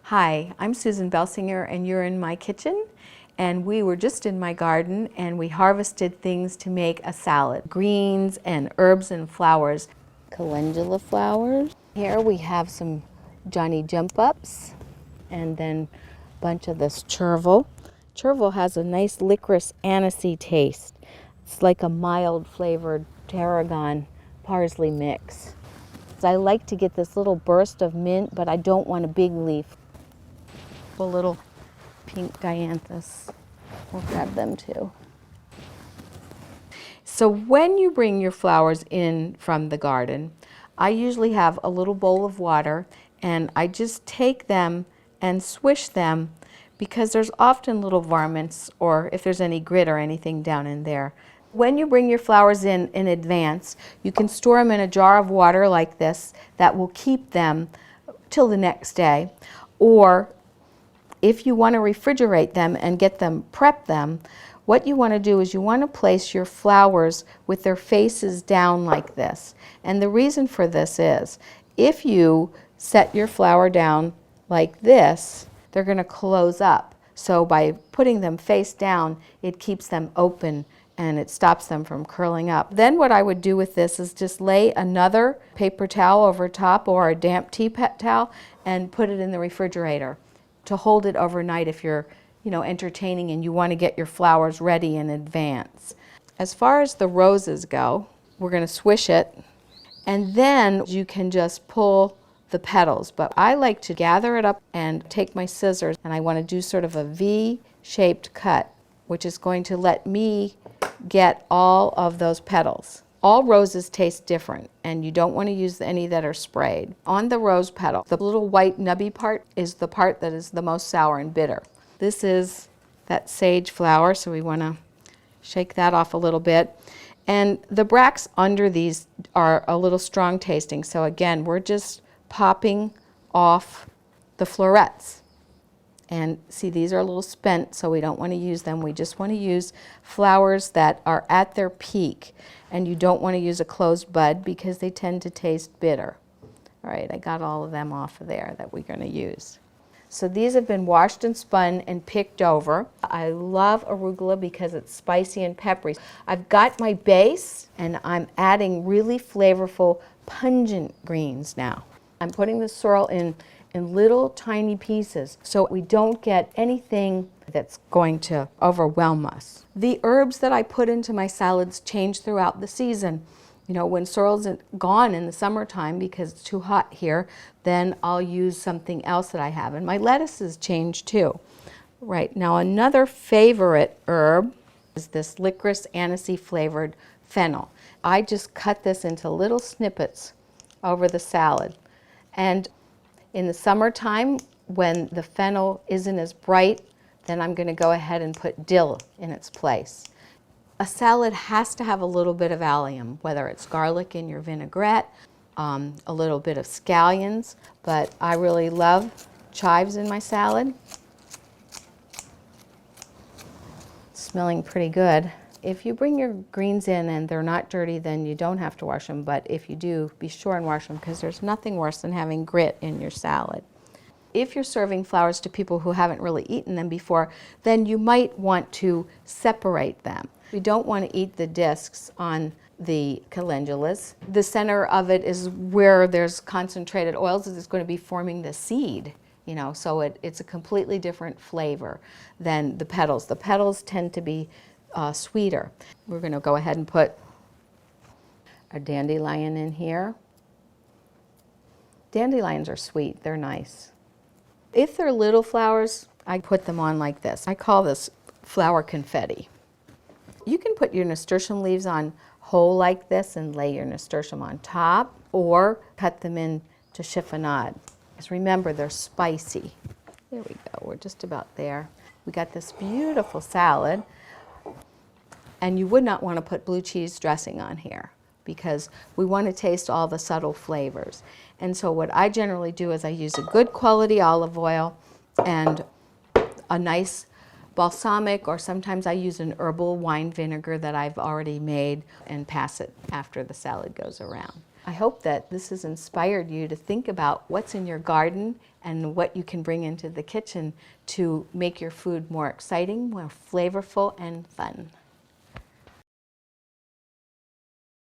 Hi, I'm Susan Belsinger and you're in my kitchen, and we were just in my garden and we harvested things to make a salad. Greens and herbs and flowers. Calendula flowers. Here we have some Johnny Jump Ups and then a bunch of this chervil. Chervil has a nice licorice anisey taste. It's like a mild flavored tarragon parsley mix. I like to get this little burst of mint, but I don't want a big leaf. A little pink dianthus. We'll grab them too. So when you bring your flowers in from the garden, I usually have a little bowl of water and I just take them and swish them because there's often little varmints or if there's any grit or anything down in there. When you bring your flowers in advance, you can store them in a jar of water like this that will keep them till the next day. Or if you want to refrigerate them and prep them, what you want to do is you want to place your flowers with their faces down like this. And the reason for this is, if you set your flower down like this, they're going to close up. So by putting them face down, it keeps them open and it stops them from curling up. Then what I would do with this is just lay another paper towel over top or a damp tea towel and put it in the refrigerator to hold it overnight if you're, entertaining and you want to get your flowers ready in advance. As far as the roses go, we're going to swish it and then you can just pull the petals. But I like to gather it up and take my scissors and I want to do sort of a V-shaped cut, which is going to let me get all of those petals. All roses taste different, and you don't want to use any that are sprayed. On the rose petal, the little white nubby part is the part that is the most sour and bitter. This is that sage flower, so we want to shake that off a little bit. And the bracts under these are a little strong tasting, so again, we're just popping off the florets. And see, these are a little spent, so we don't want to use them. We just want to use flowers that are at their peak. And you don't want to use a closed bud because they tend to taste bitter. All right, I got all of them off of there that we're going to use. So these have been washed and spun and picked over. I love arugula because it's spicy and peppery. I've got my base and I'm adding really flavorful, pungent greens now. I'm putting the sorrel in little tiny pieces so we don't get anything that's going to overwhelm us. The herbs that I put into my salads change throughout the season. When sorrel's gone in the summertime because it's too hot here, then I'll use something else that I have. And my lettuces change too. Right, now another favorite herb is this licorice anisey flavored fennel. I just cut this into little snippets over the salad. And in the summertime, when the fennel isn't as bright, then I'm going to go ahead and put dill in its place. A salad has to have a little bit of allium, whether it's garlic in your vinaigrette, a little bit of scallions, but I really love chives in my salad. Smelling pretty good. If you bring your greens in and they're not dirty, then you don't have to wash them, but if you do, be sure and wash them because there's nothing worse than having grit in your salad. If you're serving flowers to people who haven't really eaten them before, then you might want to separate them. We don't want to eat the discs on the calendulas. The center of it is where there's concentrated oils. It's going to be forming the seed, so it's a completely different flavor than the petals. The petals tend to be sweeter. We're going to go ahead and put our dandelion in here. Dandelions are sweet, they're nice. If they're little flowers, I put them on like this. I call this flower confetti. You can put your nasturtium leaves on whole like this and lay your nasturtium on top, or cut them into chiffonade. Because remember, they're spicy. There we go, we're just about there. We got this beautiful salad. And you would not want to put blue cheese dressing on here because we want to taste all the subtle flavors. And so what I generally do is I use a good quality olive oil and a nice balsamic, or sometimes I use an herbal wine vinegar that I've already made and pass it after the salad goes around. I hope that this has inspired you to think about what's in your garden and what you can bring into the kitchen to make your food more exciting, more flavorful, and fun.